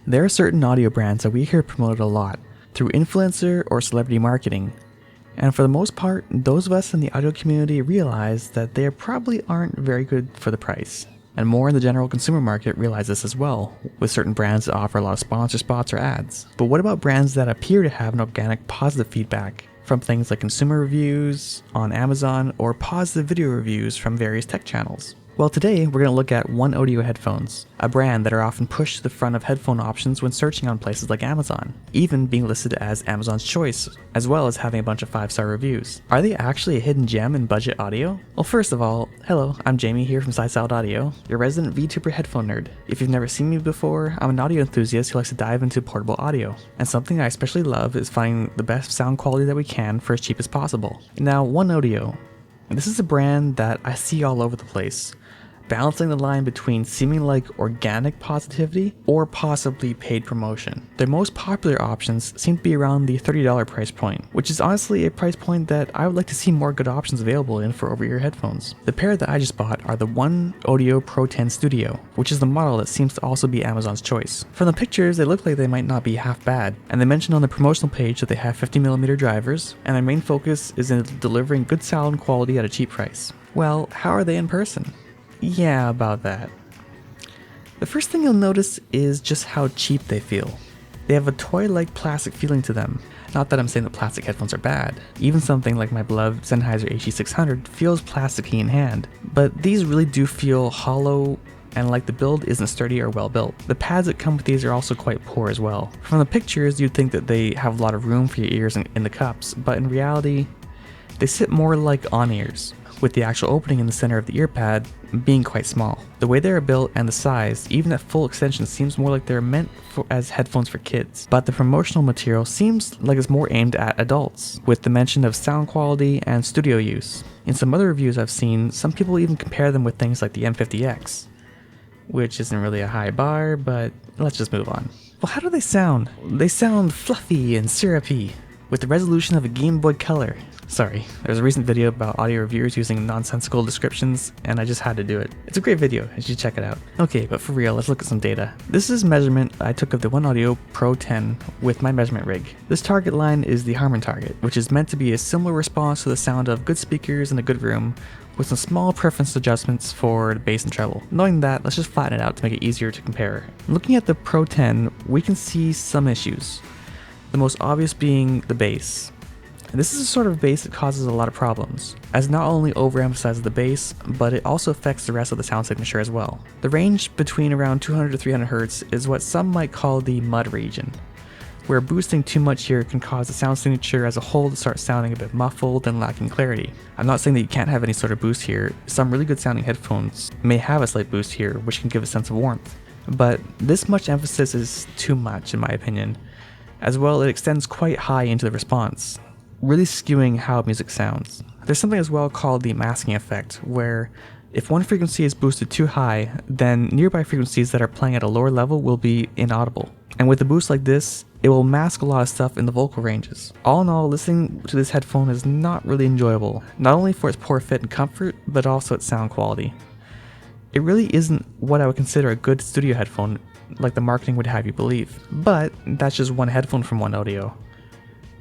There are certain audio brands that we hear promoted a lot through influencer or celebrity marketing, and for the most part, those of us in the audio community realize that they probably aren't very good for the price. And more in the general consumer market realize this as well, with certain brands that offer a lot of sponsor spots or ads. But what about brands that appear to have an organic positive feedback from things like consumer reviews on Amazon or positive video reviews from various tech channels? Well, today we're going to look at OneAudio headphones, a brand that are often pushed to the front of headphone options when searching on places like Amazon, even being listed as Amazon's choice, as well as having a bunch of 5-star reviews. Are they actually a hidden gem in budget audio? Well, first of all, hello, I'm Jamie here from SideSalad Audio, your resident VTuber headphone nerd. If you've never seen me before, I'm an audio enthusiast who likes to dive into portable audio, and something I especially love is finding the best sound quality that we can for as cheap as possible. Now, OneAudio. This is a brand that I see all over the place, balancing the line between seeming like organic positivity or possibly paid promotion. Their most popular options seem to be around the $30 price point, which is honestly a price point that I would like to see more good options available in for over-ear headphones. The pair that I just bought are the OneAudio Pro 10 Studio, which is the model that seems to also be Amazon's choice. From the pictures, they look like they might not be half bad, and they mention on the promotional page that they have 50mm drivers, and their main focus is in delivering good sound quality at a cheap price. Well, how are they in person? Yeah, about that. The first thing you'll notice is just how cheap they feel. They have a toy-like plastic feeling to them. Not that I'm saying that plastic headphones are bad. Even something like my beloved Sennheiser HE600 feels plasticky in hand, but these really do feel hollow and like the build isn't sturdy or well built. The pads that come with these are also quite poor as well. From the pictures, you'd think that they have a lot of room for your ears in the cups, but in reality, they sit more like on-ears, with the actual opening in the center of the ear pad being quite small. The way they are built and the size, even at full extension, seems more like they're meant as headphones for kids. But the promotional material seems like it's more aimed at adults, with the mention of sound quality and studio use. In some other reviews I've seen, some people even compare them with things like the M50X, which isn't really a high bar, but let's just move on. Well, how do they sound? They sound fluffy and syrupy, with the resolution of a Game Boy Color. Sorry, there's a recent video about audio reviewers using nonsensical descriptions, and I just had to do it. It's a great video, you should check it out. Okay, but for real, let's look at some data. This is measurement I took of the OneAudio Pro 10 with my measurement rig. This target line is the Harman target, which is meant to be a similar response to the sound of good speakers in a good room, with some small preference adjustments for the bass and treble. Knowing that, let's just flatten it out to make it easier to compare. Looking at the Pro 10, we can see some issues. The most obvious being the bass. This is a sort of bass that causes a lot of problems, as it not only overemphasizes the bass, but it also affects the rest of the sound signature as well. The range between around 200 to 300 Hz is what some might call the mud region, where boosting too much here can cause the sound signature as a whole to start sounding a bit muffled and lacking clarity. I'm not saying that you can't have any sort of boost here. Some really good sounding headphones may have a slight boost here, which can give a sense of warmth, but this much emphasis is too much in my opinion. As well, it extends quite high into the response, really skewing how music sounds. There's something as well called the masking effect, where if one frequency is boosted too high, then nearby frequencies that are playing at a lower level will be inaudible. And with a boost like this, it will mask a lot of stuff in the vocal ranges. All in all, listening to this headphone is not really enjoyable, not only for its poor fit and comfort, but also its sound quality. It really isn't what I would consider a good studio headphone, like the marketing would have you believe. But that's just one headphone from OneAudio.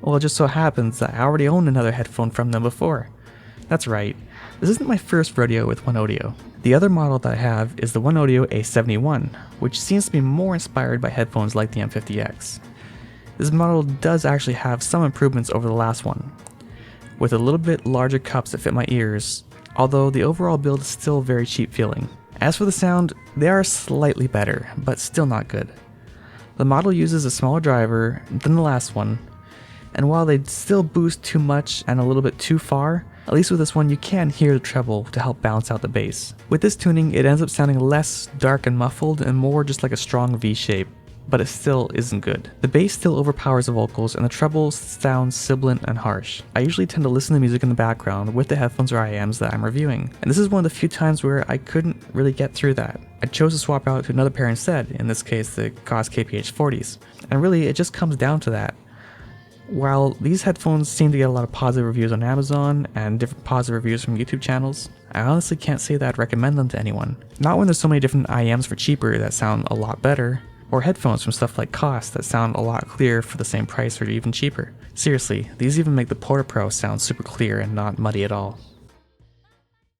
Well, it just so happens that I already owned another headphone from them before. That's right, this isn't my first rodeo with OneAudio. The other model that I have is the OneAudio A71, which seems to be more inspired by headphones like the M50X. This model does actually have some improvements over the last one, with a little bit larger cups that fit my ears, although the overall build is still very cheap feeling. As for the sound, they are slightly better, but still not good. The model uses a smaller driver than the last one, and while they still boost too much and a little bit too far, at least with this one you can hear the treble to help balance out the bass. With this tuning, it ends up sounding less dark and muffled and more just like a strong V shape, but it still isn't good. The bass still overpowers the vocals and the treble sounds sibilant and harsh. I usually tend to listen to music in the background with the headphones or IMs that I'm reviewing, and this is one of the few times where I couldn't really get through that. I chose to swap out to another pair instead, in this case the COS KPH40s, and really it just comes down to that. While these headphones seem to get a lot of positive reviews on Amazon and different positive reviews from YouTube channels, I honestly can't say that I'd recommend them to anyone. Not when there's so many different IMs for cheaper that sound a lot better, or headphones from stuff like Cost that sound a lot clearer for the same price or even cheaper. Seriously, these even make the Porta Pro sound super clear and not muddy at all.